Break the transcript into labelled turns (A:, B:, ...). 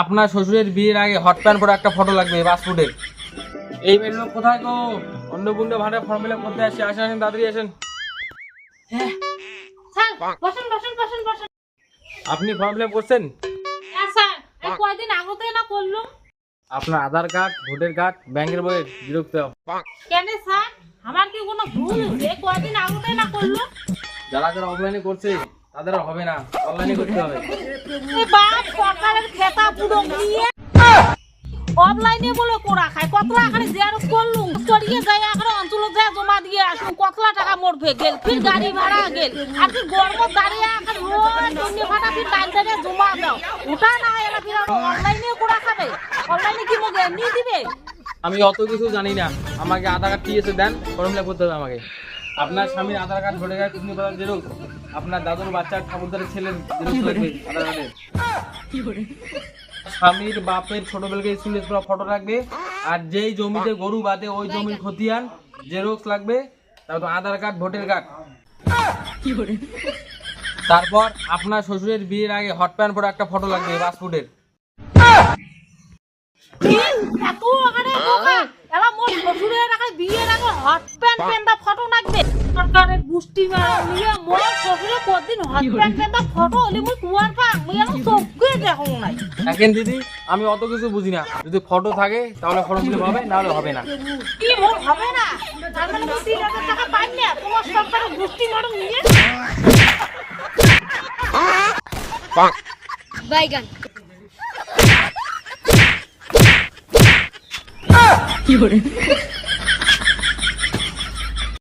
A: আপনার শ্বশুরের বিয়ের আগে হট প্যান্ট পরে একটা ফটো লাগবে পাসপোর্টের। এই মেয়ের লোক কোথায় গো? অন্নপূর্ণ ভাড়া ফর্ম ফিল আপ করতে আসছে, আসেন আসেন তাড়াতাড়ি আসেন।
B: স্যার বসেন বসেন বসেন বসেন।
A: আপনি ফর্ম ফিল আপ করছেন?
B: হ্যাঁ স্যার, এই কয়দিন আগতে না করলুম।
A: আপনার আধার কার্ড, ভোটার কার্ড, ব্যাংকের বইয়ের জেরক্স দাও।
B: কেন স্যার, আমার কি কোনো ভুল হয়েছে? কয়দিন আগতে না করলুম।
A: যারা যারা অফলাইনে করছে তাদের আর হবে না, অনলাইনে করতে হবে।
B: এই বাপ সরকারের খেতা পুরো নিয়ে অফলাইনে বলে কোড়া খায়। কতলা এখানে জেরক্স করলুম, চড়িয়ে যাই এখন অঞ্চলে যায় জমা দিয়ে আসুন। কতলা টাকা মরবে গেল, ফির গাড়ি ভাড়া গেল। আর কি গরম দাঁড়িয়ে এখন রোজ জন্য ভাড়া ফির টাইম টাইমে জমা দাও। ওটা না এলা ফির অনলাইনে কোড়া খাবে। অনলাইনে কি মুখে এমনি দিবে?
A: আমি অত কিছু জানি না, আমাকে আধার কার্ড এসে দেন, ফর্ম ফিল আপ করতে হবে আমাকে। আপনার স্বামীর আধার কার্ড, ভোটার কার্ড, কিডনি পাতার জেরক্স, আপনার দাদুর বাচ্চার ঠাকুরদারের ছেলের জেরক্স লাগবে আধার কার্ডের। স্বামীর বাপের ছোটবেলাকে স্কুলে ফটো লাগবে, আর যেই জমিতে গরু বাঁধে ওই জমির খতিয়ান জেরক্স লাগবে, তারপর আধার কার্ড, ভোটার কার্ড। তারপর আপনার শ্বশুরের বিয়ের আগে হট প্যান্ট পরে একটা ফটো লাগবে পাসপোর্টের।
B: এত আরে বোকা, এলা মোর শ্বশুরের আগে বিয়ের আগে হট প্যান্ট পেন্দা ফটো লাগবে। সরকারের গুষ্টি মারা নিয়ে মোর শ্বশুরে কতদিন হট প্যান্ট পেন্দা ফটো হলি মুই কুয়ার পা মুই এলা চোখে দেখো নাই।
A: দেখেন দিদি, আমি অত কিছু বুঝি না, যদি ফটো থাকে তাহলে ফর্ম ফিল আপ হবে, না হলে হবে না।
B: কি মোর হবে না? তার মানে মুই 3000 টাকা পাই না তোমার সরকারের গুষ্টি মারা নিয়ে। বাইগান
C: কি করে